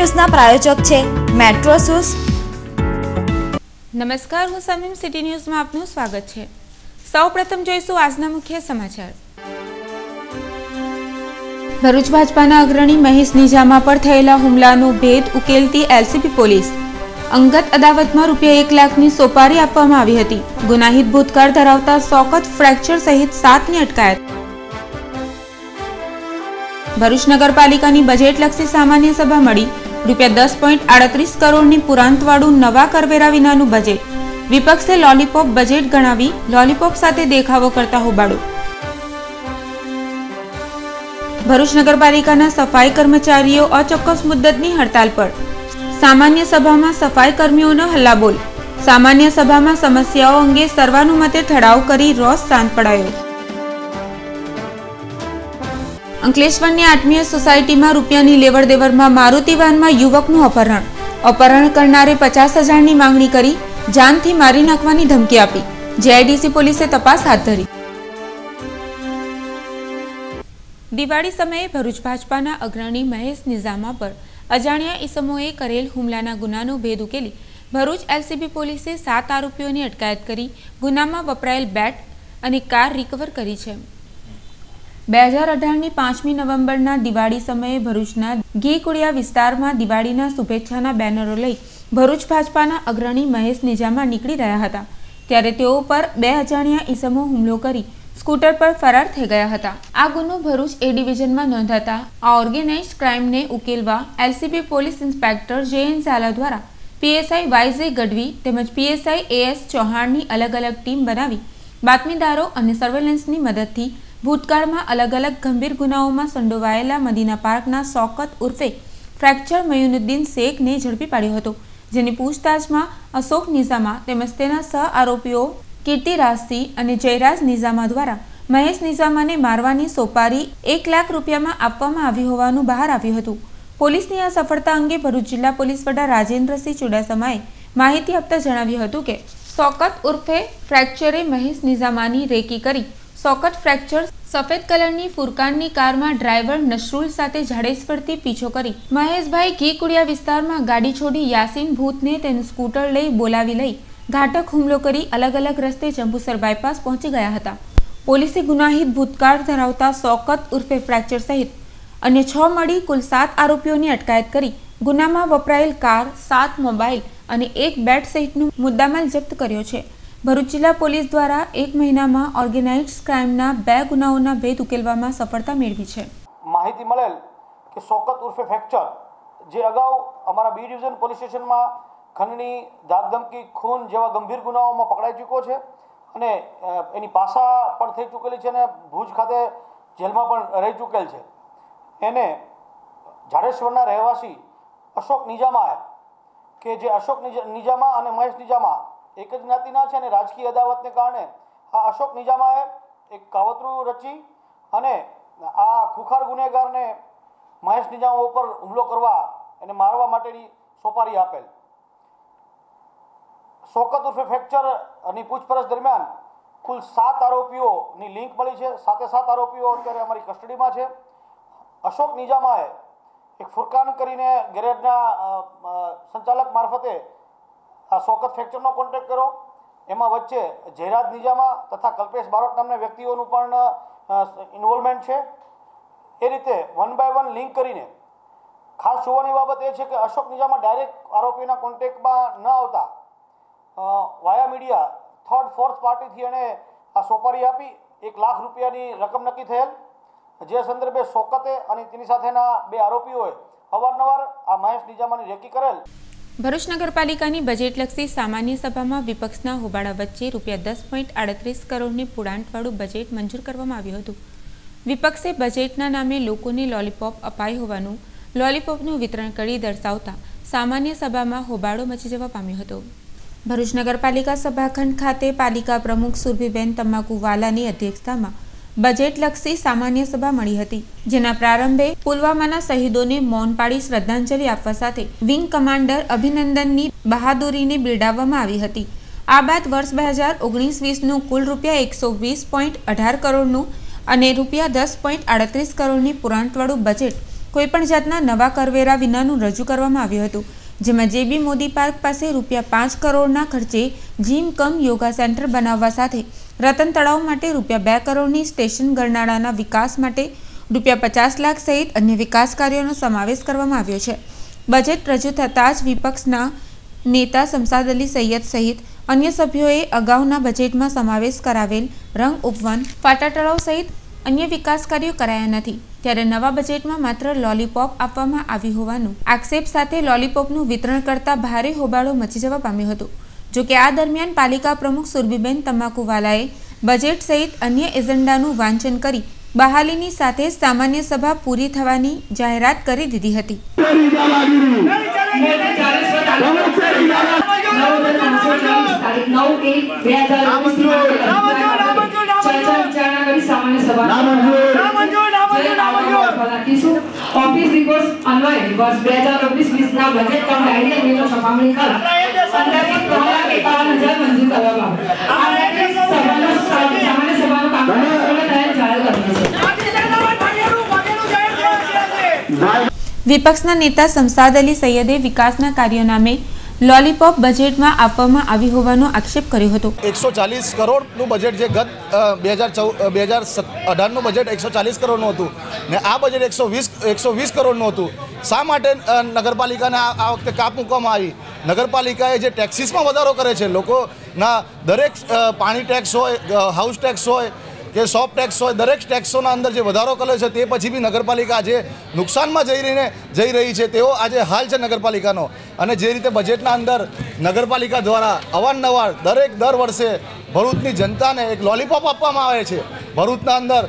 ન્યૂઝના પ્રાયોજક છે metro shoes. નમસ્કાર, હું સમીમ સિટી ન્યૂઝમાં આપનું સ્વાગત છે। સૌપ્રથમ જોઈશું આજના મુખ્ય સમાચાર। ભરૂચ ભાજપાના અગ્રણી મહેશ નિજામા પર થયેલા હુમલાનો ભેદ ઉકેલતી એલસીબી પોલીસ। અંગત અદાવતમાં ₹1 લાખની સોપારી આપવામાં આવી હતી। ગુનાહિત ભૂતકાળ ધરાવતા શોકત ફ્રેક્ચર સહિત 7ની અટકાયત। ભરૂચ નગરપાલિકાની બજેટલક્ષી સામાન્ય સભા મળી। ₹10.38 કરોડની પુરાંતવાળું નવા કરવેરા વિનાનું બજેટ। વિપક્ષે લોલીપોપ બજેટ ગણાવી લોલીપોપ સાથે દેખાવો કરતા હોબાળો। ભરૂચ નગરપાલિકાના સફાઈ કર્મચારીઓ અચોક્કસ મુદ્દતની હડતાલ પર। સામાન્ય સભામાં સફાઈ કર્મીઓનો હલ્લાબોલ। સામાન્ય સભામાં સમસ્યાઓ અંગે સર્વાનુમતે ઠરાવ કરી રોષ શાંત પડાયો। અંકલેશ્વરની આત્મીય સોસાયટીમાં રૂપિયાની લેવડ દેવડમાં મારુતિ વાનમાં યુવકનું અપહરણ। અપહરણ કરનારે 50,000ની માંગણી કરી જાનથી મારી નાખવાની ધમકી આપી। જેઆઈડીસી પોલીસે તપાસ હાથ ધરી। દિવાળી સમયે ભરૂચ ભાજપાના અગ્રણી મહેશ નિજામા પર અજાણ્યા ઈસમોએ કરેલ હુમલાના ગુનાનો ભેદ ઉકેલી ભરૂચ એલસીબી પોલીસે 7 આરોપીઓની અટકાયત કરી ગુનામાં વપરાયેલ બેટ અને કાર રિકવર કરી છે। 2018ની 5મી નવેમ્બરના દિવાળી સમયે ભરૂચના ઘીકુડિયા વિસ્તારમાં દિવાળીના શુભેચ્છાના બેનરો લઈ ભરૂચ ભાજપાના અગ્રણી મહેશ નિજામા નીકળી રહ્યા હતા ત્યારે તેઓ પર 2 અજાણ્યા ઈસમો હુમલો કરી સ્કૂટર પર ફરાર થઈ ગયા હતા। આ ગુનો ભરૂચ એ ડિવિઝનમાં નોંધાતા આ ઓર્ગેનાઇઝ્ડ ક્રાઇમને ઉકેલવા LCB police inspector JN Jhala દ્વારા પીએસઆઈ વાયઝે ગઢવી તેમજ પીએસઆઈ એએસ ચૌહાણની અલગ અલગ ટીમ બનાવી બાતમીદારો અને સર્વેલન્સની મદદથી ભૂતકાળમાં અલગ અલગ ગંભીર ગુનાઓમાં સંડોવાયેલા મદીના પાર્કના શોકત ઉર્ફે ફ્રેક્ચર મયુનુદ્દીન શેખને ઝડપી પાડ્યો હતો, જેની પૂછતાછમાં અશોક નિજામા તેમજ તેના સહ આરોપીઓ કીર્તિરાજસિંહ અને જયરાજ નિજામા દ્વારા મહેશ નિજામાને મારવાની સોપારી ₹1 લાખ આપવામાં આવી હોવાનું બહાર આવ્યું હતું। પોલીસની આ સફળતા અંગે ભરૂચ જિલ્લા પોલીસ વડા રાજેન્દ્રસિંહ ચુડાસમાએ માહિતી આપતા જણાવ્યું હતું કે શોકત ઉર્ફે ફ્રેક્ચરે મહેશ નિજામાની રેકી કરી શોકત ફ્રેક્ચર સફેદ કલરની ફુરકાનની કારમાં ડ્રાઈવર નશરુલ સાથે ઝાડેશ્વરથી પીછો કરી મહેશભાઈ ઘીકુડિયા વિસ્તારમાં ગાડી છોડી યાસીન ભૂતને તેનું સ્કૂટર લઈ બોલાવી લઈ ઘાતક હુમલો કરી અલગ અલગ રસ્તે જંબુસર બાયપાસ પહોંચી ગયા હતા। પોલીસે ગુનાહિત ભૂતકાળ ધરાવતા શોકત ઉર્ફે ફ્રેક્ચર સહિત અન્ય 6 મળી કુલ 7 આરોપીઓની અટકાયત કરી ગુનામાં વપરાયેલ કાર, 7 મોબાઈલ અને 1 બેટ સહિતનો મુદ્દામાલ જપ્ત કર્યો છે। ભરૂચ જિલ્લા પોલીસ દ્વારા 1 મહિનામાં ઓર્ગેનાઇઝ્ડ ક્રાઇમના 2 ગુનાઓના ભેદ ઉકેલવામાં સફળતા મેળવી છે। માહિતી મળેલ કે શોકત ઉર્ફે ફ્રેક્ચર જે અગાઉ અમારા બી ડિવિઝન પોલીસ સ્ટેશનમાં ખંડણી, ધાકધમકી, ખૂન જેવા ગંભીર ગુનાઓમાં પકડાઈ ચૂક્યો છે અને એની પાસા પણ થઈ ચૂકેલી છે અને ભુજ ખાતે જેલમાં પણ રહી ચૂકેલ છે। એને ઝાડેશ્વરના રહેવાસી અશોક નિજામાએ કે જે અશોક નિજામા અને મહેશ નિજામા એક જ જ્ઞાતિના છે અને રાજકીય અદાવતને કારણે આ અશોક નિજામાએ એક કાવતરું રચી અને આ ખુખાર ગુનેગારને મહેશ નિજામા ઉપર હુમલો કરવા અને મારવા માટેની સોપારી આપેલ। શોકત ઉર્ફે ફ્રેક્ચરની પૂછપરછ દરમિયાન કુલ 7 આરોપીઓની લિંક મળી છે। 7 આરોપીઓ અત્યારે અમારી કસ્ટડીમાં છે। અશોક નિજામાએ એક ફુરકાન કરીને ગેરેજના સંચાલક મારફતે આ શોકત ફ્રેક્ચરનો કોન્ટેક્ટ કર્યો। એમાં વચ્ચે જયરાજ નિજામા તથા કલ્પેશ બારોટ નામના વ્યક્તિઓનું પણ ઇન્વોલ્વમેન્ટ છે। એ રીતે 1 બાય 1 લિંક કરીને ખાસ જોવાની બાબત એ છે કે અશોક નિજામા ડાયરેક્ટ આરોપીના કોન્ટેક્ટમાં ન આવતા વાયા મીડિયા થર્ડ ફોર્થ પાર્ટીથી એણે આ સોપારી આપી ₹1 લાખની રકમ નક્કી થયેલ, જે સંદર્ભે શોકતે અને તેની સાથેના 2 આરોપીઓએ અવારનવાર આ મહેશ નિજામાની રેકી કરેલ। ભરૂચ નગરપાલિકાની બજેટલક્ષી સામાન્ય સભામાં વિપક્ષના હોબાળા વચ્ચે ₹10.38 કરોડની પુરાંતવાળું બજેટ મંજૂર કરવામાં આવ્યું હતું। વિપક્ષે બજેટના નામે લોકોને લોલીપોપ અપાઈ હોવાનું લોલીપોપનું વિતરણ કરી દર્શાવતા સામાન્ય સભામાં હોબાળો મચી જવા પામ્યો હતો। ભરૂચ નગરપાલિકા સભાખંડ ખાતે પાલિકા પ્રમુખ સુરભીબેન તમાકુવાલાની અધ્યક્ષતામાં બજેટલક્ષી સામાન્ય સભા મળી હતી, જેના પ્રારંભે પુલવામાના શહીદોને મૌન પાડી શ્રદ્ધાંજલિ આપવા સાથે વિંગ કમાન્ડર અભિનંદનની બહાદુરીને બિરદાવવામાં આવી હતી। આ બાદ વર્ષ 2019-20નું કુલ ₹120.18 કરોડનું અને ₹10.38 કરોડની પુરાંતવાળું બજેટ કોઈપણ જાતના નવા કરવેરા વિનાનું રજૂ કરવામાં આવ્યું હતું, જેમાં JB મોદી પાર્ક પાસે ₹5 કરોડના ખર્ચે જીમ કમ યોગા સેન્ટર બનાવવા સાથે રતન તળાવ માટે ₹2 કરોડની સ્ટેશન ગરનાળાના વિકાસ માટે ₹50 લાખ સહિત અન્ય વિકાસ કાર્યોનો સમાવેશ કરવામાં આવ્યો છે। બજેટ રજૂ થતાં જ વિપક્ષના નેતા શમસાદ અલી સૈયદ સહિત અન્ય સભ્યોએ અગાઉના બજેટમાં સમાવેશ કરાવેલ રંગ ઉપવન, ફાટા તળાવ સહિત અન્ય વિકાસ કાર્યો કરાયા નથી, ત્યારે નવા બજેટમાં માત્ર લોલીપોપ આપવામાં આવી હોવાનું આક્ષેપ સાથે લોલીપોપનું વિતરણ કરતા ભારે હોબાળો મચી જવા પામ્યો હતો। જોકે આ દરમિયાન પાલિકા પ્રમુખ સુરભીબેન તમાકુવાલાએ બજેટ સહિત અન્ય એજન્ડાનું વાંચન કરી બહાલીની સાથે સામાન્ય સભા પૂરી થવાની જાહેરાત કરી દીધી હતી। ऑफिस रिपोर्ट अन्वय वर्ष 2020 ના બજેટ કમ આઈડિયા મેનો સભામણી કર અંદાજિત 3,51,000 મંજૂર કરવામાં આવ્યા। આ સામાન્ય સભાનું કામ જાહેર કર્યું। વિપક્ષના નેતા શમસાદ અલી સૈયદે વિકાસના કાર્યો નામે લોલીપોપ બજેટમાં આપવામાં આવી હોવાનો આક્ષેપ કર્યો હતો। 140 કરોડનું બજેટ જે ગત 2018નું બજેટ 140 કરોડનું હતું ને આ બજેટ 120 કરોડનું હતું। શા માટે નગરપાલિકાને આ વખતે કાપ મૂકવામાં આવી? નગરપાલિકાએ જે ટેક્સીસમાં વધારો કરે છે, લોકોના દરેક પાણી ટેક્સ હોય, હાઉસ ટેક્સ હોય કે શોપ ટેક્સ હોય, દરેક ટેક્સોના અંદર જે વધારો કરે છે તે પછી બી નગરપાલિકા આજે નુકસાનમાં જઈ રહી છે, તેવો આજે હાલ છે નગરપાલિકાનો। અને જે રીતે બજેટના અંદર નગરપાલિકા દ્વારા અવારનવાર દર વર્ષે ભરૂચની જનતાને એક લોલીપોપ આપવામાં આવે છે। ભરૂચના અંદર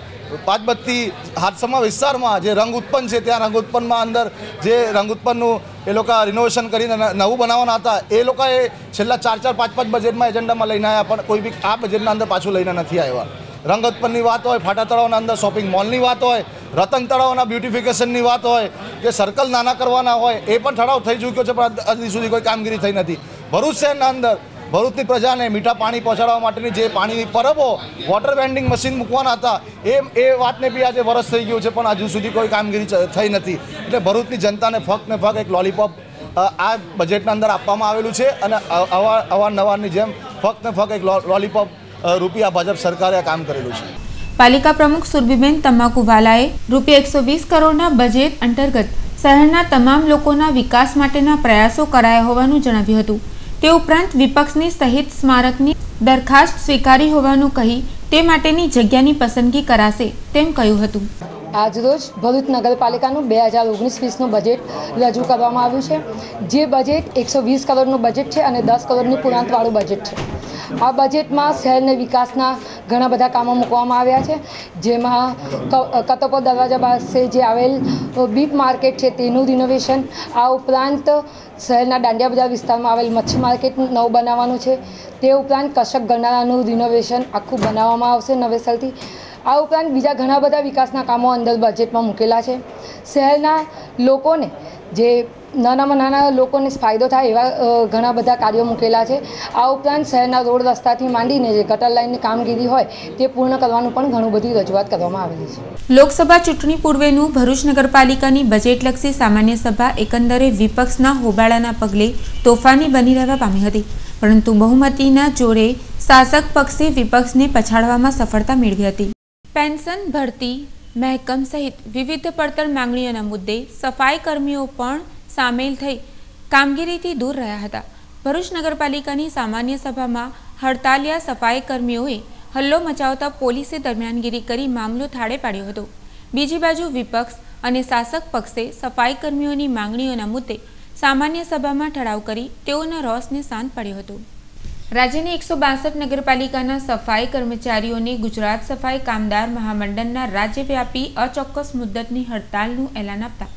પાંચબત્તી હાથસમા વિસ્તારમાં જે રંગ ઉત્પન્ન છે, ત્યાં રંગ ઉત્પન્નમાં અંદર જે રંગ ઉત્પન્નનું એ લોકો રિનોવેશન કરીને નવું બનાવવાના હતા, એ લોકોએ છેલ્લા 4-5 બજેટમાં એજન્ડામાં લઈને આવ્યા, પણ કોઈ બી આ બજેટના અંદર પાછું લઈને નથી આવ્યા। રંગ ઉત્પન્નની વાત હોય, ફાટા તળાવના અંદર શોપિંગ મોલની વાત હોય, રતન તળાવના બ્યુટિફિકેશનની વાત હોય કે સર્કલ નાના કરવાના હોય, એ પણ ઠરાવ થઈ ચૂક્યો છે, પણ હજી સુધી કોઈ કામગીરી થઈ નથી। ભરૂચ શહેરના અંદર ભરૂચની પ્રજાને મીઠા પાણી પહોંચાડવા માટેની જે પાણીની પરબો, વોટર વેન્ડિંગ મશીન મૂકવાના હતા, એ વાતને બી આજે વરસ થઈ ગયું છે, પણ હજુ સુધી કોઈ કામગીરી થઈ નથી। એટલે ભરૂચની જનતાને ફક્ત એક લોલીપોપ આ બજેટના અંદર આપવામાં આવેલું છે અને અવારનવારની જેમ ફક્ત એક લોલીપોપ રૂપિયા ભાજપ સરકારે કામ કરેલું છે। પાલિકા પ્રમુખ સુરભીબેન તમાકુવાલાએ ₹120 કરોડના બજેટ અંતર્ગત શહેરના તમામ લોકોના વિકાસ માટેના પ્રયાસો કરાયા હોવાનું જણાવ્યું હતું। તે ઉપરાંત વિપક્ષની સહિત સ્મારકની દરખાસ્ત સ્વીકારી હોવાનું કહી તે માટેની જગ્યાની પસંદગી કરાશે તેમ કહ્યું હતું। આજરોજ ભરૂચ નગરપાલિકાનું 2019-20નું બજેટ રજૂ કરવામાં આવ્યું છે। જે બજેટ 120 કરોડનું બજેટ છે અને 10 કરોડની પૂર્ણાંકવાળું બજેટ છે। આ બજેટમાં શહેરને વિકાસના ઘણા બધા કામો મૂકવામાં આવ્યા છે, જેમાં કતોપર દરવાજા પાસે જે આવેલ બીપ માર્કેટ છે તેનું રિનોવેશન, આ ઉપરાંત શહેરના દાંડિયા બજાર વિસ્તારમાં આવેલ મચ્છી માર્કેટ નવું બનાવવાનું છે, તે ઉપરાંત કશક ગરનાળાનું રિનોવેશન આખું બનાવવામાં આવશે નવેસરથી। આ ઉપરાંત બીજા ઘણા બધા વિકાસના કામો અંદર બજેટમાં મૂકેલા છે। શહેરના લોકોને જે નાનામાં નાના લોકોને ફાયદો થાય એવા ઘણા બધા કાર્યો મૂકેલા છે। આ ઉપરાંત શહેરના રોડ રસ્તાથી માંડીને જે ગટર લાઇનની કામગીરી હોય તે પૂર્ણ કરવાનું પણ ઘણું બધી રજૂઆત કરવામાં આવેલી છે। લોકસભા ચૂંટણી પૂર્વેનું ભરૂચ નગરપાલિકાની બજેટલક્ષી સામાન્ય સભા એકંદરે વિપક્ષના હોબાળાના પગલે તોફાની બની રહેવા પામી હતી, પરંતુ બહુમતીના જોરે શાસક પક્ષે વિપક્ષને પછાડવામાં સફળતા મેળવી હતી। પેન્શન, ભરતી, મહેકમ સહિત વિવિધ પડતર માંગણીઓના મુદ્દે સફાઈ કર્મીઓ પણ સામેલ થઈ કામગીરીથી દૂર રહ્યા હતા। ભરૂચ નગરપાલિકાની સામાન્ય સભામાં હડતાલિયા સફાઈ કર્મીઓએ હલ્લો મચાવતા પોલીસે દરમિયાનગીરી કરી મામલો થાળે પાડ્યો હતો। બીજી બાજુ વિપક્ષ અને શાસક પક્ષે સફાઈ કર્મીઓની માંગણીઓના મુદ્દે સામાન્ય સભામાં ઠરાવ કરી તેઓના રોષને શાંત પાડ્યો હતો। રાજ્યની 162 નગરપાલિકાના સફાઈ કર્મચારીઓને ગુજરાત સફાઈ કામદાર મહામંડળના રાજ્યવ્યાપી અચોક્કસ મુદ્દતની હડતાલનું એલાન આપતા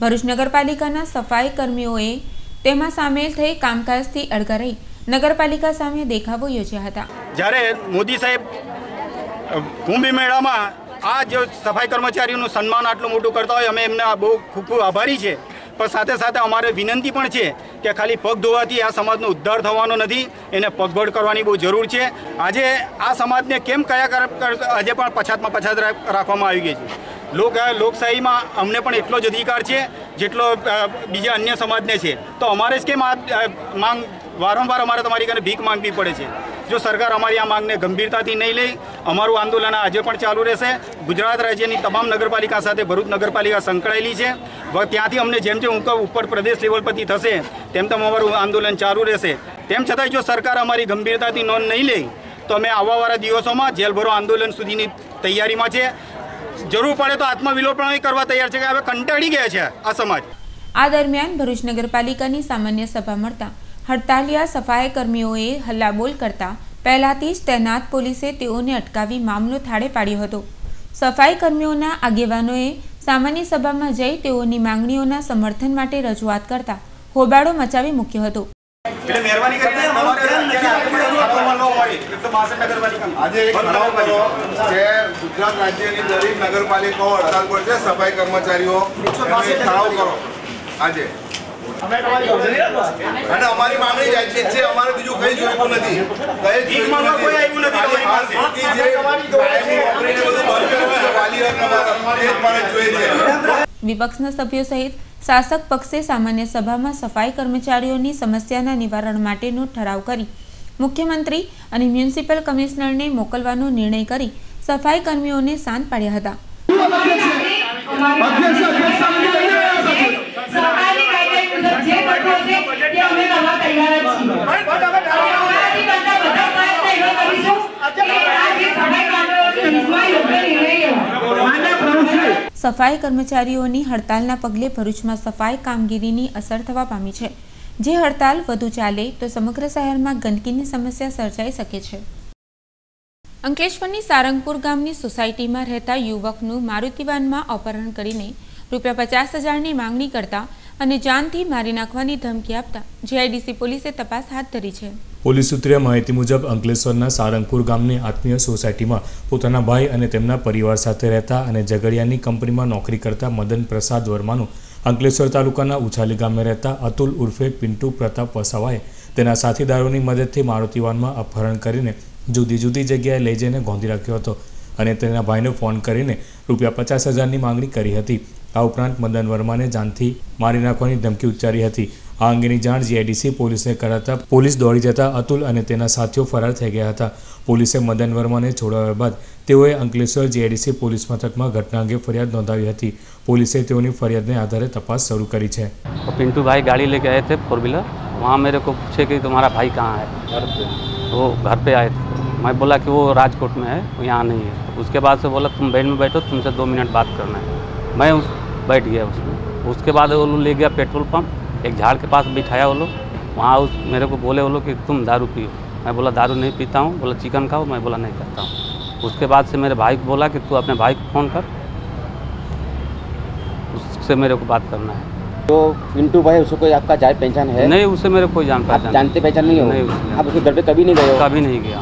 ભરૂચ નગરપાલિકાના સફાઈ કર્મીઓએ તેમાં સામેલ થઈ કામકાજથી અળગા રહી નગરપાલિકા સામે દેખાવો યોજ્યા હતા। જ્યારે મોદી સાહેબ કુંભ મેળામાં આ જે સફાઈ કર્મચારીઓનું સન્માન આટલું મોટું કરતા હોય, અમે એમને બહુ ખૂબ ખૂબ આભારી છે, પણ સાથે સાથે અમારે વિનંતી પણ છે કે ખાલી પગ ધોવાથી આ સમાજનો ઉદ્ધાર થવાનો નથી, એને પગભર કરવાની બહુ જરૂર છે। આજે આ સમાજને કેમ આજે પણ પછાત રાખવામાં આવી ગઈ છે? લોકશાહીમાં અમને પણ એટલો જ અધિકાર છે જેટલો બીજા અન્ય સમાજને છે. તો અમારે જ કેમ માંગ વારંવાર અમારે તમારી કને ભીખ માંગવી પડે છે? જો સરકાર અમારી આ માંગને ગંભીરતાથી નહીં લે, અમારું આંદોલન આજે પણ ચાલુ રહેશે. ગુજરાત રાજ્યની તમામ નગરપાલિકા સાથે ભરૂચ નગરપાલિકા સંકળાયેલી છે. ત્યાંથી અમને જેમ જેમ ઉપર પ્રદેશ લેવલ પરથી થશે તેમ તેમ અમારું આંદોલન ચાલુ રહેશે. તેમ છતાંય જો સરકાર અમારી ગંભીરતાથી નોંધ નહીં લે તો અમે આવવાવાળા દિવસોમાં જેલભરો આંદોલન સુધીની તૈયારીમાં છે. જરૂર પડે તો આત્મવિલોપન કરવા તૈયાર છે કે હવે કંટાળી ગયા છે આ સમાજ. આ દરમિયાન ભરૂચ નગરપાલિકાની સામાન્ય સભા મળતા હડતાલિયા સફાઈ કર્મીઓએ હલ્લાબોલ કરતા પહેલાથી જ તૈનાત પોલીસે તેઓને અટકાવી મામલો થાળે પાડ્યો હતો. સફાઈ કર્મીઓના આગેવાનોએ સામાન્ય સભામાં જઈ તેઓની માંગણીઓના સમર્થન માટે રજૂઆત કરતા હોબાળો મચાવી મૂક્યો હતો. આજે એક ઠરાવ કર્યો કે ગુજરાત રાજ્યની દરેક નગરપાલિકાઓ હડતાલ પર છે. સફાઈ કર્મચારીઓ ઠરાવ કરો આજે, અને અમારી માંગણી જાય છે. અમારે બીજું કઈ જોઈતું નથી. વિપક્ષના સભ્યો સહિત શાસક પક્ષે સામાન્ય સભામાં સફાઈ કર્મચારીઓની સમસ્યાના નિવારણ માટેનો ઠરાવ કરી મુખ્યમંત્રી અને મ્યુનિસિપલ કમિશનરને મોકલવાનો નિર્ણય કરી સફાઈ કર્મીઓને શાંત પાડ્યા હતા. સફાઈ કર્મચારીઓની હડતાલના પગલે ભરૂચમાં સફાઈ કામગીરીની અસર થવા પામી છે. જે હડતાલ વધુ ચાલે તો સમગ્ર શહેરમાં ગંદકીની સમસ્યા સર્જાઈ શકે છે. અંકલેશ્વરની સારંગપુર ગામની સોસાયટીમાં રહેતા યુવકનું મારુતિવાનમાં અપહરણ કરીને ₹50,000ની માંગણી કરતા અને જાનથી મારી નાખવાની ધમકી આપતા જીઆઈડીસી પોલીસે તપાસ હાથ ધરી છે. પોલીસ સૂત્રે માહિતી મુજબ અંકલેશ્વરના સારંગપુર ગામની આત્મીય સોસાયટીમાં પોતાના ભાઈ અને તેમના પરિવાર સાથે રહેતા અને ઝઘડિયાની કંપનીમાં નોકરી કરતા મદન પ્રસાદ વર્માનું અંકલેશ્વર તાલુકાના ઉછાલી ગામે રહેતા અતુલ ઉર્ફે પિન્ટુ પ્રતાપ વસાવાએ તેના સાથીદારોની મદદથી મારુતિવાનમાં અપહરણ કરીને જુદી જુદી જગ્યાએ લઈ જઈને ગોંધી રાખ્યો હતો અને તેના ભાઈને ફોન કરીને ₹50,000ની માંગણી કરી હતી. આ ઉપરાંત મદન વર્માને જાનથી મારી નાખવાની ધમકી ઉચ્ચારી હતી. આ અંગેની જાણ જીઆઈડીસી પોલીસને કરાતા પોલીસ દોડી જતા અતુલ અને તેના સાથીઓ ફરાર થઈ ગયા હતા. પોલીસે મદન વર્માને છોડાવ્યા બાદ તેઓએ અંકલેશ્વર जीआईडीसी पुलिस मथक में घटना अंगे फरियाद नोंधावी हती। पुलिसे तेओनी फरियादने आधारे तपास शुरू करी है। तो पिंटू भाई गाड़ी लेके आए थे 4 व्हीलर, वहाँ मेरे को पूछे कि तुम्हारा भाई कहाँ है, वो घर पे आए थे। मैं बोला कि वो राजकोट में है, वो यहाँ नहीं है। उसके बाद से बोला तुम बेड में बैठो, तुमसे 2 मिनट बात करना है। मैं बैठ गया उसमें। उसके बाद वो लोग ले गया पेट्रोल पंप, एक झाड़ के पास बिठाया वो लोग। वहाँ मेरे को बोले वो लोग कि तुम दारू पियो। मैं बोला दारू नहीं पीता हूँ। बोला चिकन खाओ। मैं बोला नहीं खाता हूँ। उसके बाद से मेरे भाई को बोला कि तू अपने भाई को फ़ोन कर, उससे मेरे को बात करना है। तो पिंटू भाई उसको कोई आपका जान पहचान है? नहीं, उससे मेरे कोई जान पहचान। जानते पहचान नहीं हो? नहीं, आप उसके घर पे कभी नहीं गए हो? कभी नहीं गया।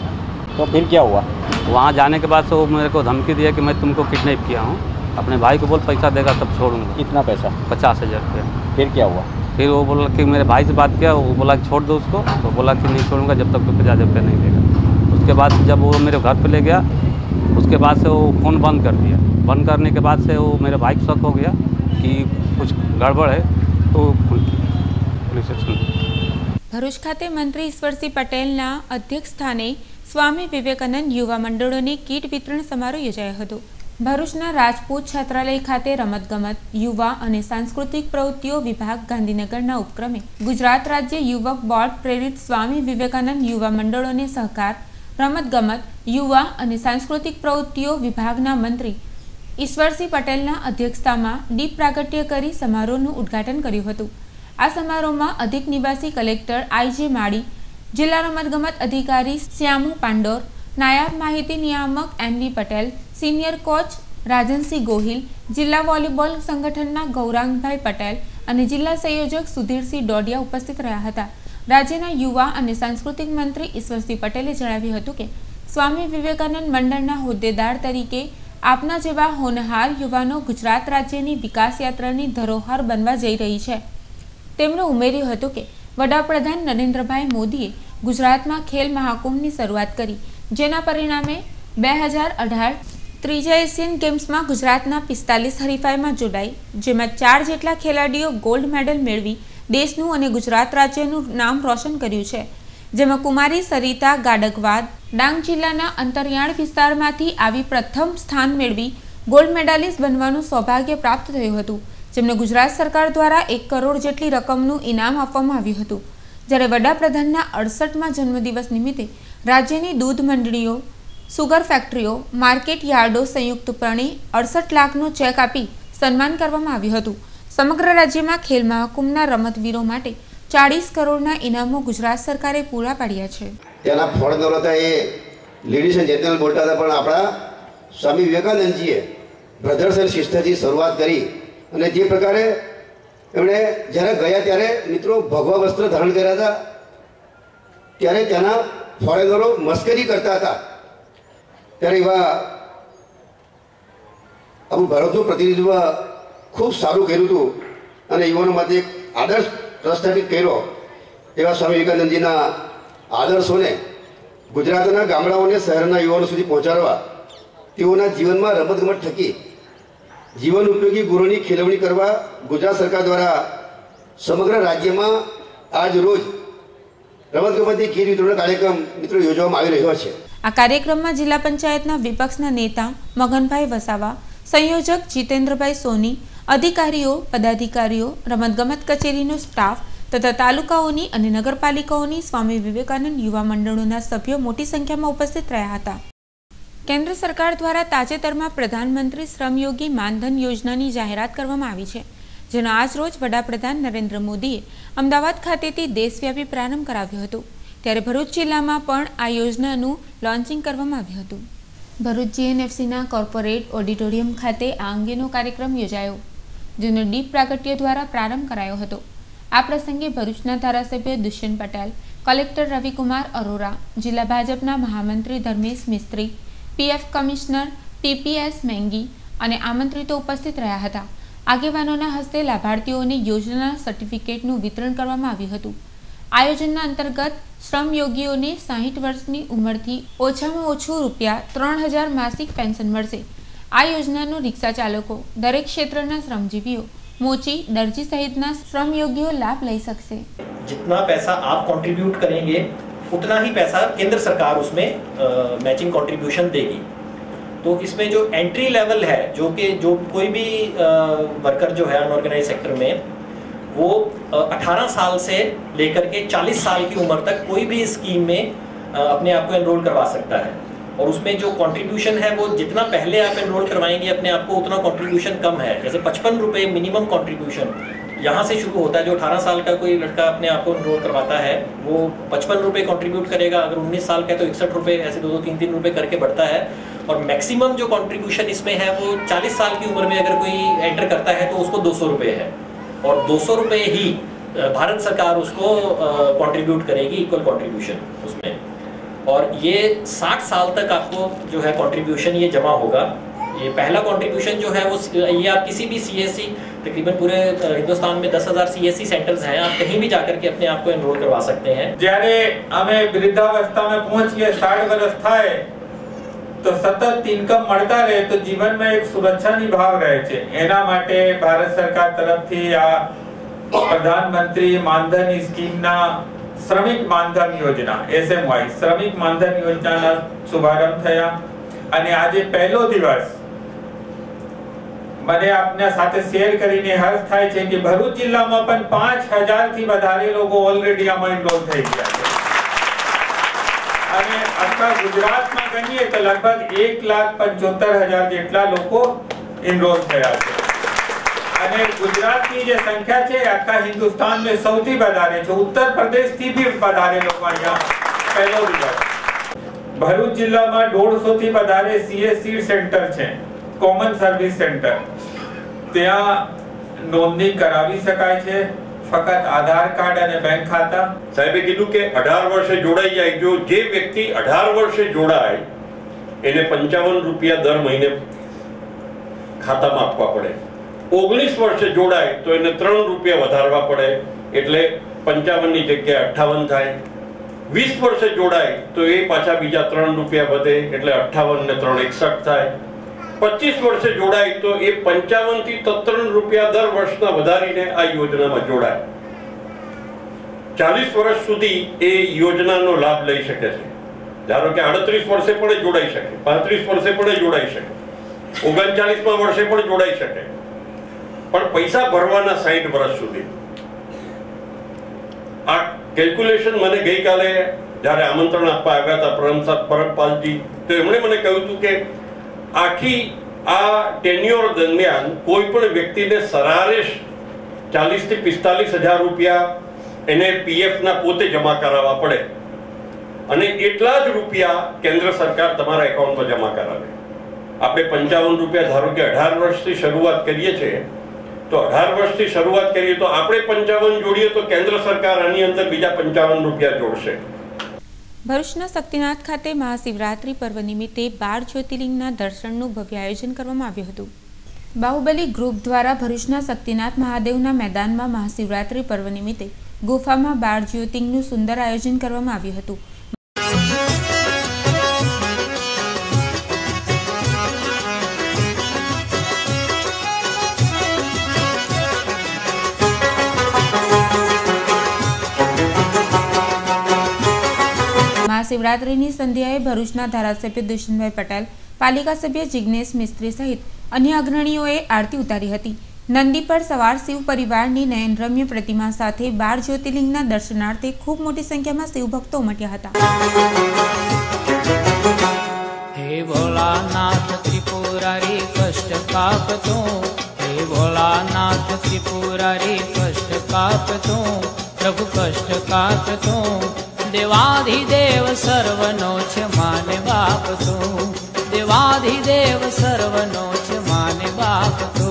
तो फिर क्या हुआ? वहाँ जाने के बाद से वो मेरे को धमकी दिया कि मैं तुमको किडनैप किया हूँ, अपने भाई को बोल पैसा देगा तब छोड़ूंगा। कितना पैसा? 50,000 रुपये। फिर क्या हुआ? फिर वो बोला कि मेरे भाई से बात किया, वो बोला कि छोड़ दो उसको। तो बोला कि नहीं छोड़ूंगा जब तक 50,000 रुपये नहीं देगा। उसके बाद जब वो मेरे घर पे ले गया, उसके बाद से वो फ़ोन बंद कर दिया। बंद करने के बाद से वो मेरे भाई को शक हो गया कि कुछ गड़बड़ है, तो पुलिस स्टेशन। ભરૂચ ખાતે મંત્રી ઈશ્વરસિંહ પટેલના અધ્યક્ષ સ્થાને સ્વામી વિવેકાનંદ યુવા મંડળોની કીટ વિતરણ સમારોહ યોજાયો હતો। ભરૂચના રાજપૂત છાત્રાલય ખાતે રમતગમત, યુવા અને સાંસ્કૃતિક પ્રવૃત્તિઓ વિભાગ ગાંધીનગરના ઉપક્રમે ગુજરાત રાજ્ય યુવક બોર્ડ પ્રેરિત સ્વામી વિવેકાનંદ યુવા મંડળોને સહકાર, રમતગમત, યુવા અને સાંસ્કૃતિક પ્રવૃત્તિઓ વિભાગના મંત્રી ઈશ્વરસિંહ પટેલના અધ્યક્ષતામાં દીપ પ્રાગટ્ય કરી સમારોહનું ઉદ્ઘાટન કર્યું હતું। આ સમારોહમાં અધિક નિવાસી કલેક્ટર આઈ.જે. માળી, જિલ્લા રમતગમત અધિકારી શ્યામુ પાંડોર, નાયબ માહિતી નિયામક એમ.વી. પટેલ, સિનિયર કોચ રાજનસિંહ ગોહિલ, જિલ્લા વોલીબોલ સંગઠનના ગૌરાંગભાઈ પટેલ અને જિલ્લા સંયોજક સુધીરસિંહ ડોડિયા ઉપસ્થિત રહ્યા હતા। રાજ્યના યુવા અને સાંસ્કૃતિક મંત્રી ઈશ્વરસિંહ પટેલે જણાવ્યું હતું કે સ્વામી વિવેકાનંદ મંડળના હોદ્દેદાર તરીકે આપના જેવા હોનહાર યુવાનો ગુજરાત રાજ્યની વિકાસ યાત્રાની ધરોહર બનવા જઈ રહી છે। તેમણે ઉમેર્યું હતું કે વડાપ્રધાન નરેન્દ્રભાઈ મોદીએ ગુજરાતમાં ખેલ મહાકુંભની શરૂઆત કરી, જેના પરિણામે 2018 ત્રીજા એશિયન ગેમ્સમાં ગુજરાતના 45 હરીફાઈમાં જોડાઈ, જેમાં 4 જેટલા ખેલાડીઓ ગોલ્ડ મેડલ મેળવી દેશનું અને ગુજરાત રાજ્યનું નામ રોશન કર્યું છે. જેમાં કુમારી સરિતા ગાડગવાદ ડાંગ જિલ્લાના અંતરિયાળ વિસ્તારમાંથી આવી પ્રથમ સ્થાન મેળવી ગોલ્ડ મેડાલિસ્ટ બનવાનું સૌભાગ્ય પ્રાપ્ત થયું હતું, જેમને ગુજરાત સરકાર દ્વારા 1 કરોડ જેટલી રકમનું ઇનામ આપવામાં આવ્યું હતું. જ્યારે વડાપ્રધાનના 68મા જન્મદિવસ નિમિત્તે રાજ્યની દૂધ મંડળીઓ, સુગર ફેક્ટરીઓ, માર્કેટ યાર્ડો સંયુક્તપણે 68 લાખનો ચેક આપી સન્માન કરવામાં આવ્યું હતું. સમગ્ર રાજ્યમાં ખેલ મહાકુંભના રમતવીરો માટે 40 કરોડના ઇનામો ગુજરાત સરકારે પૂરા પાડ્યા છે. તેના ફોડનરો હતા એ લેડીઝ એન્ડ જેન્ટલ બોલતા હતા, પણ આપણા સ્વામી વિવેકાનંદજીએ બ્રધર્સ એન્ડ સિસ્ટરથી શરૂઆત કરી અને જે પ્રકારે એમણે જ્યારે ગયા ત્યારે મિત્રો ભગવા વસ્ત્ર ધારણ કર્યા હતા, ત્યારે તેના ફોરેનરો મસ્કરી કરતા હતા. ત્યારે એવા આપણું ભારતનું પ્રતિનિધિત્વ ખૂબ સારું કર્યું હતું અને યુવાનો માટે એક આદર્શ પ્રસ્થાપિત કર્યો. એવા સ્વામી વિવેકાનંદજીના આદર્શોને ગુજરાતના ગામડાઓને શહેરના યુવાનો સુધી પહોંચાડવા તેઓના જીવનમાં રમતગમત થકી જીવન ઉપયોગી ગુણોની ખીલવણી કરવા ગુજરાત સરકાર દ્વારા સમગ્ર રાજ્યમાં આજ રોજ રમતગમતની કીટ વિતરણ કાર્યક્રમ મિત્રો યોજવામાં આવી રહ્યો છે. આ કાર્યક્રમમાં જિલ્લા પંચાયતના વિપક્ષના નેતા મગનભાઈ વસાવા, સંયોજક જીતેન્દ્રભાઈ સોની, અધિકારીઓ, પદાધિકારીઓ, રમતગમત કચેરીનો સ્ટાફ તથા તાલુકાઓની અને નગરપાલિકાઓની સ્વામી વિવેકાનંદ યુવા મંડળોના સભ્યો મોટી સંખ્યામાં ઉપસ્થિત રહ્યા હતા. કેન્દ્ર સરકાર દ્વારા તાજેતરમાં પ્રધાનમંત્રી શ્રમયોગી માનધન યોજનાની જાહેરાત કરવામાં આવી છે, જેનો આજ રોજ વડાપ્રધાન નરેન્દ્ર મોદીએ અમદાવાદ ખાતેથી દેશવ્યાપી પ્રારંભ કરાવ્યો હતો. ત્યારે ભરૂચ જિલ્લામાં પણ આ યોજનાનું લોન્ચિંગ કરવામાં આવ્યું હતું. ભરૂચ જીએનએફસીના કોર્પોરેટ ઓડિટોરિયમ ખાતે આ અંગેનો કાર્યક્રમ યોજાયો, જેનો દીપ પ્રાગટ્ય દ્વારા પ્રારંભ કરાયો હતો. આ પ્રસંગે ભરૂચના ધારાસભ્ય દુષ્યંત પટેલ, કલેક્ટર રવિકુમાર અરોરા, જિલ્લા ભાજપના મહામંત્રી ધર્મેશ મિસ્ત્રી, પીએફ કમિશનર પીપીએસ મેંગી અને આમંત્રિતો ઉપસ્થિત રહ્યા હતા. આગેવાનોના હસ્તે લાભાર્થીઓને યોજનાના સર્ટિફિકેટનું વિતરણ કરવામાં આવ્યું હતું. આયોજનના અંતર્ગત શ્રમયોગીઓને 60 વર્ષની ઉંમરથી ઓછામાં ઓછું ₹3000 માસિક પેન્શન મળશે. આ યોજનાનો રિક્ષા ચાલકો, દરેક ક્ષેત્રના શ્રમજીવીઓ, मोची, दर्जी सहित श्रमयोगियों लाभ ले सकते. जितना पैसा आप कंट्रीब्यूट करेंगे उतना ही पैसा केंद्र सरकार उसमें मैचिंग कंट्रीब्यूशन देगी. तो इसमें जो एंट्री लेवल है, जो कोई भी वर्कर जो है अनऑर्गेनाइज सेक्टर में, वो 18 साल से लेकर के 40 साल की उम्र तक कोई भी स्कीम में अपने आप को एनरोल करवा सकता है. और उसमें जो कंट्रीब्यूशन है वो जितना पहले आप एनरोल करवाएंगे अपने आप को उतना कंट्रीब्यूशन कम है. जैसे 55 रुपये मिनिमम कंट्रीब्यूशन यहाँ से शुरू होता है. जो 18 साल का कोई लड़का अपने आप को एनरोल करवाता है वो 55 रुपये कंट्रीब्यूट करेगा. अगर 19 साल का है तो 61 रुपये, ऐसे 2-2, 3-3 रुपये करके बढ़ता है. और मैक्सिमम जो कंट्रीब्यूशन इसमें है वो 40 साल की उम्र में अगर कोई एंटर करता है तो उसको 200 रुपये है. और 200 रुपये ही भारत सरकार उसको कंट्रीब्यूट करेगी, इक्वल कंट्रीब्यूशन उसमें. और ये 60 साल तक आपको जो है कंट्रीब्यूशन ये जमा होगा. ये पहला कंट्रीब्यूशन जो है वो ये आप किसी भी सीएससी, तकरीबन पूरे हिंदुस्तान में 10,000 सीएससी सेंटर्स हैं, आप कहीं भी जाकर के अपने आप को एनरोल करवा सकते हैं. જ્યારે અમે વૃદ્ધાવસ્થા में પહોંચીએ 60 વર્ષ થાય તો સતત ઇન્કમ મળતા રહે તો જીવનમાં એક સુરક્ષાની ભાવ રહે છે. એના માટે ભારત સરકાર તરફથી આ પ્રધાનમંત્રી માનધન સ્કીમના શ્રમિક માનધન યોજના SMY શ્રમિક માનધન યોજનાના શુભારંભ થયા અને આજે પહેલો દિવસ મને આપના સાથે શેર કરીને હર્ષ થાય છે કે ભરૂચ જિલ્લામાં પણ 5000 થી વધારે લોકો ઓલરેડી આમાં એનરોલ થઈ ગયા છે. અને આખા ગુજરાતમાં ગણીએ તો લગભગ 1,75,000 જેટલા લોકો એનરોલ થયા છે. અને ગુજરાતની જે સંખ્યા છે આખા હિન્દુસ્તાનમાં સૌથી વધારે છે. ઉત્તર પ્રદેશથી બી વધારે લોકો અહીંયા પહેલો દિવસ. ભરૂચ જિલ્લામાં 150 થી વધારે CSC સેન્ટર છે, કોમન સર્વિસ સેન્ટર. ત્યાં નોંધણી કરાવી શકાય છે ફક્ત આધાર કાર્ડ અને બેંક ખાતા. સાહેબે કીધું કે 18 વર્ષે જોડાઈ જાય. જો જે વ્યક્તિ 18 વર્ષે જોડાય એને 55 રૂપિયા દર મહિને ખાતામાં આપવા પડે. 19 વર્ષે જોડાય તો એને 3 રૂપિયા વધારવા પડે, એટલે 55 ની જગ્યાએ 58 થાય. 20 વર્ષે જોડાય તો એ પાછા બીજા 3 રૂપિયા વધે, એટલે 58 ને 3 61 થાય. 25 વર્ષે જોડાય તો એ 55 થી 53 રૂપિયા દર વર્ષના વધારીને આ યોજનામાં જોડાય. 40 વર્ષ સુધી એ યોજનાનો લાભ લઈ શકે છે. ધારો કે 38 વર્ષે પણ જોડાઈ શકે, 35 વર્ષે પણ જોડાઈ શકે, 39મા વર્ષે પણ જોડાઈ શકે, પણ પૈસા ભરવાના 60 વર્ષ સુધી. આ કેલ્ક્યુલેશન મને ગઈકાલે જ્યારે આમંત્રણ આપવા આવ્યા હતા પરમપાલજી, તો એમણે મને કહ્યું હતું કે આખી આ ટેન્યોર દરમિયાન કોઈ પણ વ્યક્તિને સરારેશ 40 થી 45 હજાર રૂપિયા એને પીએફના પોતે જમા કરાવવા પડે અને એટલા જ રૂપિયા કેન્દ્ર સરકાર તમારા એકાઉન્ટમાં જમા કરાવે. આપણે 55 રૂપિયા ધારો કે 18 વર્ષથી શરૂઆત કરીએ છીએ, તો 18 વર્ષથી શરૂઆત કરીએ તો આપણે 55 જોડીએ તો કેન્દ્ર સરકાર આની અંદર બીજા 55 રૂપિયા જોડશે. ભરૂચના શક્તિનાથ ખાતે મહાશિવરાત્રી પર્વ નિમિત્તે 12 જ્યોતિર્લિંગના દર્શનનું ભવ્ય આયોજન કરવામાં આવ્યું હતું. બાહુબલી ગ્રુપ દ્વારા ભરૂચના શક્તિનાથ મહાદેવના મેદાનમાં મહાશિવરાત્રી પર્વ નિમિત્તે ગુફામાં 12 જ્યોતિર્લિંગનું સુંદર આયોજન કરવામાં આવ્યું હતું. મહાશિવરાત્રિની સંધ્યાએ ભરૂચના ધારાસભ્ય દુષ્યંતભાઈ પટેલ, પાલિકા સભ્ય જિગ્નેશ મિસ્ત્રી સહિત અન્ય અગ્રણીઓએ આરતી ઉતારી હતી. નંદી પર સવાર શિવ પરિવારની નયનરમ્ય પ્રતિમા સાથે 12 જ્યોતિર્લિંગના દર્શનાર્થે ખૂબ મોટી સંખ્યામાં શિવભક્તો ઉમટ્યા હતા. હે ભોલાનાથ ત્રિપુરારી કષ્ટ કાપતો, હે ભોલાનાથ ત્રિપુરારી કષ્ટ કાપતો, પ્રભુ કષ્ટ કાપતો, દેવાધિદેવ સર્વનો છે માને બાપ તો, દેવાધિદેવ સર્વનો છે માને બાપ તો.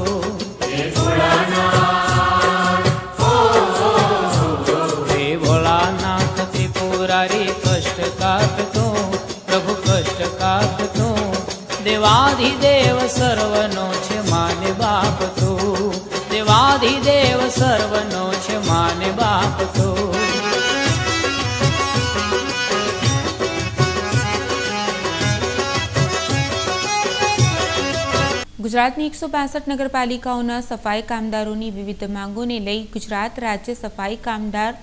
હે ભોલાનાથ ત્રિપુરારી કષ્ટ કાપતો, પ્રભુ કષ્ટ કાપતો, દેવાધિદેવ સર્વનો છે માને બાપ તો, દેવાધિદેવ સર્વનો છે માને બાપ તો. ગુજરાતની 162 નગરપાલિકાઓના સફાઈ કામદારોની વિવિધ માંગોને લઈ ગુજરાત રાજ્ય સફાઈ કામદાર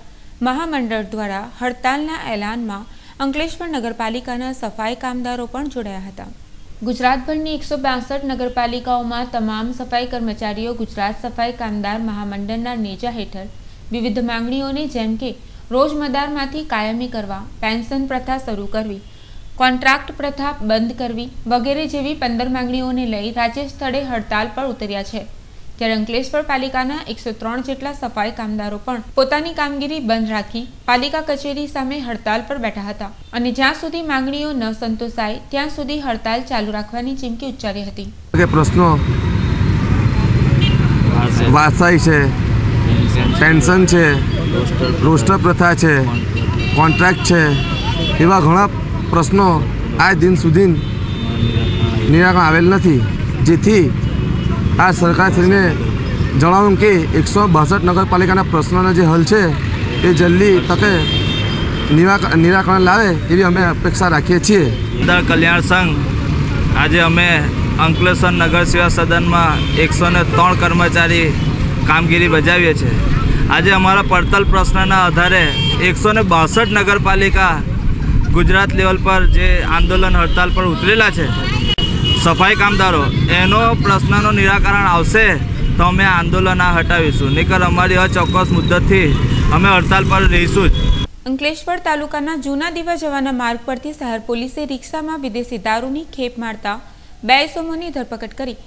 મહામંડળ દ્વારા હડતાલના એલાનમાં અંકલેશ્વર નગરપાલિકાના સફાઈ કામદારો પણ જોડાયા હતા. ગુજરાતભરની 162 નગરપાલિકાઓમાં તમામ સફાઈ કર્મચારીઓ ગુજરાત સફાઈ કામદાર મહામંડળના નેજા હેઠળ વિવિધ માંગણીઓને જેમ કે રોજમદારમાંથી કાયમી કરવા, પેન્શન પ્રથા શરૂ કરવી, કોન્ટ્રાક્ટ પ્રથા બંધ કરવી વગેરે જેવી 15 માંગણીઓને લઈ રાજ્ય સ્થળે હડતાલ પર ઉતર્યા છે. ત્યારે અંકલેશ્વર પાલિકાના 103 જેટલા સફાઈ કામદારો પણ પોતાની કામગીરી બંધ રાખી પાલિકા કચેરી સામે હડતાલ પર બેઠા હતા અને જ્યાં સુધી માંગણીઓ ન સંતોષાય ત્યાં સુધી હડતાલ ચાલુ રાખવાની ચીમકી ઉચ્ચારી હતી. પ્રશ્નો વારસાઈ છે, પેન્શન છે, રોસ્ટર પ્રથા છે, કોન્ટ્રાક્ટ છે, એવા ઘણા પ્રશ્નો આજ દિન સુધી નિરાકરણ આવેલ નથી. જેથી આ સરકારશ્રીને જણાવું કે 162 નગરપાલિકાના પ્રશ્નોનો જે હલ છે એ જલ્દી તકે નિરાકરણ લાવે એવી અમે અપેક્ષા રાખીએ છીએ. કલ્યાણ સંઘ આજે અમે અંકલેશ્વર નગર સેવા સદનમાં 103 કર્મચારી કામગીરી બજાવીએ છીએ. આજે અમારા પડતલ પ્રશ્નના આધારે 162 નગરપાલિકા ગુજરાત લેવલ પર જે આંદોલન હડતાલ પર ઉતરેલા છે સફાઈ કામદારો, એનો પ્રશ્નનો નિરાકરણ આવશે તો અમે આંદોલન હટાવીશું, નહીંતર અમારી અચોક્કસ મુદ્દતથી અમે હડતાલ પર રહીશું. અંકલેશ્વર તાલુકાના જૂના દીવા જવાના માર્ગ પરથી શહેર પોલીસે રિક્ષામાં વિદેશી દારૂની ખેપ મારતા 2 ઇસમોની ધરપકડ કરી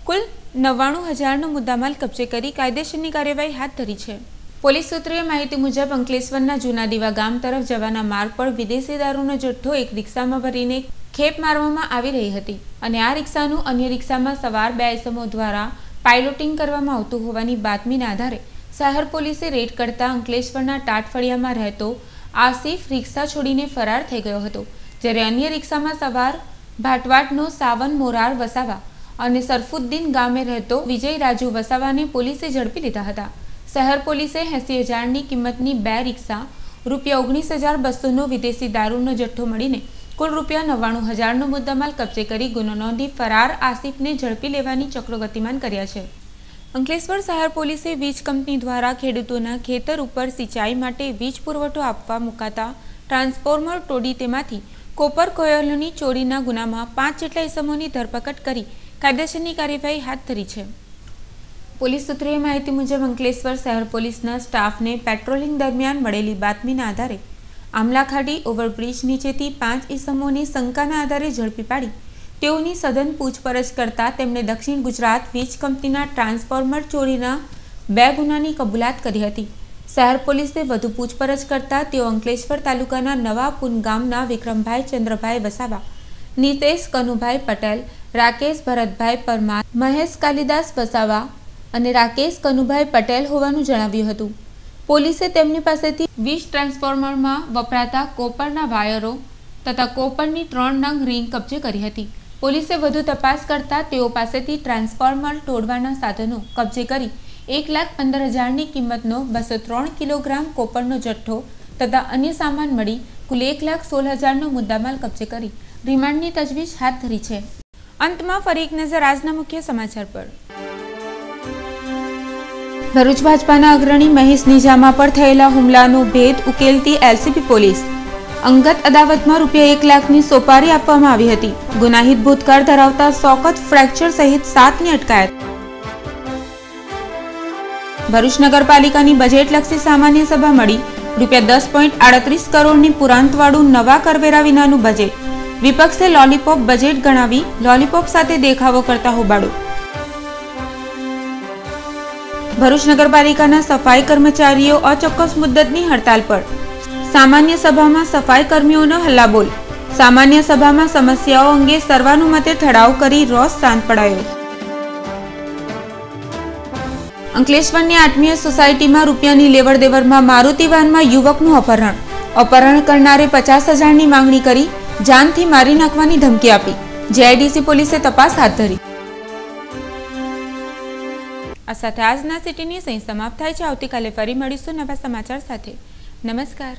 કુલ 99,000નો મુદ્દામાલ કબજે કરી કાયદેસરની કાર્યવાહી હાથ ધરી છે. પોલીસ સૂત્રોએ માહિતી મુજબ અંકલેશ્વરના જૂના દીવા ગામ તરફ જવાના માર્ગ પર વિદેશી દારૂનો જથ્થો એક રિક્ષામાં ભરીને ખેપ મારવામાં આવી રહી હતી અને આ રિક્ષાનું અન્ય રિક્ષામાં સવાર 2 ઇસમો દ્વારા પાઇલોટિંગ કરવામાં આવતું હોવાની બાતમીના આધારે શહેર પોલીસે રેડ કરતા અંકલેશ્વરના ટાટફળિયામાં રહેતો આસિફ રિક્ષા છોડીને ફરાર થઈ ગયો હતો. જ્યારે અન્ય રિક્ષામાં સવાર ભાટવાટનો સાવન મોરાર વસાવા અને સરફુદ્દીન ગામે રહેતો વિજય રાજુ વસાવાને પોલીસે ઝડપી લીધા હતા. શહેર પોલીસે 80,000ની કિંમતની 2 રિક્ષા, ₹19,200નો વિદેશી દારૂનો જથ્થો મળીને કુલ ₹99,000નો મુદ્દામાલ કબજે કરી ગુનો નોંધી ફરાર આસિફને ઝડપી લેવાની ચક્રો ગતિમાન કર્યા છે. અંકલેશ્વર શહેર પોલીસે વીજ કંપની દ્વારા ખેડૂતોના ખેતર ઉપર સિંચાઈ માટે વીજ પુરવઠો આપવા મુકાતા ટ્રાન્સફોર્મર તોડી તેમાંથી કોપર કોયલની ચોરીના ગુનામાં 5 જેટલા ઇસમોની ધરપકડ કરી કાયદેસરની કાર્યવાહી હાથ ધરી છે. પોલીસ સૂત્રોએ માહિતી મુજબ અંકલેશ્વર શહેર પોલીસના સ્ટાફને પેટ્રોલિંગ દરમિયાન મળેલી બાતમીના આધારે આમલાખાડી ઓવરબ્રિજ નીચેથી 5 ઇસમોને શંકાના આધારે ઝડપી પાડી તેઓની સઘન પૂછપરછ કરતા તેમણે દક્ષિણ ગુજરાત વીજ કંપનીના ટ્રાન્સફોર્મર ચોરીના 2 ગુનાની કબૂલાત કરી હતી. શહેર પોલીસે વધુ પૂછપરછ કરતા તેઓ અંકલેશ્વર તાલુકાના નવા પુન ગામના વિક્રમભાઈ ચંદ્રભાઈ વસાવા, નીતેશ કનુભાઈ પટેલ, રાકેશ ભરતભાઈ પરમાર, મહેશ કાલિદાસ વસાવા અને રાકેશ કનુભાઈ પટેલ હોવાનું જણાવ્યું હતું. પોલીસે તેમની પાસેથી વીજ ટ્રાન્સફોર્મરમાં વપરાતા કોપરના વાયરો તથા કોપરની 3 નંગ રીંગ કબજે કરી હતી. પોલીસે વધુ તપાસ કરતા તેઓ પાસેથી ટ્રાન્સફોર્મર તોડવાના સાધનો કબજે કરી 1,15,000ની કિંમતનો 203 કિલોગ્રામ કોપરનો જથ્થો તથા અન્ય સામાન મળી કુલ 1,16,000નો મુદ્દામાલ કબજે કરી રિમાન્ડની તજવીજ હાથ ધરી છે. અંતમાં ફરી એક નજર આજના મુખ્ય સમાચાર પર. ભરૂચ ભાજપાના અગ્રણી મહેશ નિજામા પર થયેલા હુમલાનો ભેદ ઉકેલતી એલસીબી પોલીસ. અંગત અદાવતમાં ₹1,00,000ની સોપારી આપવામાં આવી હતી. ગુનાહિત ભૂતકાળ ધરાવતા શોકત ફ્રેક્ચર સહિત 7ની અટકાયત. ભરૂચ નગરપાલિકાની બજેટલક્ષી સામાન્ય સભા મળી. ₹10.38 કરોડની પુરાંતવાળું નવા કરવેરા વિનાનું બજેટ. વિપક્ષે લોલીપોપ બજેટ ગણાવી લોલીપોપ સાથે દેખાવો કરતા હોબાળો. ભરૂચ નગરપાલિકાના સફાઈ કર્મચારીઓ અચોક્કસ મુદ્દતની હડતાલ પર. સામાન્ય સભામાં સફાઈ કર્મીઓનો હલ્લાબોલ. સામાન્ય સભામાં સમસ્યાઓ અંગે સર્વાનુમતે ઠરાવ કરી રોષ શાંત પડાયો. અંકલેશ્વરની આત્મીય સોસાયટીમાં રૂપિયાની લેવડ દેવડમાં મારુતિ વાનમાં યુવકનું અપહરણ. અપહરણ કરનારે 50,000ની માંગણી કરી જાનથી મારી નાખવાની ધમકી આપી. જેઆઈડીસી પોલીસે તપાસ હાથ ધરી. આ સાથે આજના સિટીની સહી સમાપ્ત થાય છે. આવતીકાલે ફરી મળીશું નવા સમાચાર સાથે. નમસ્કાર.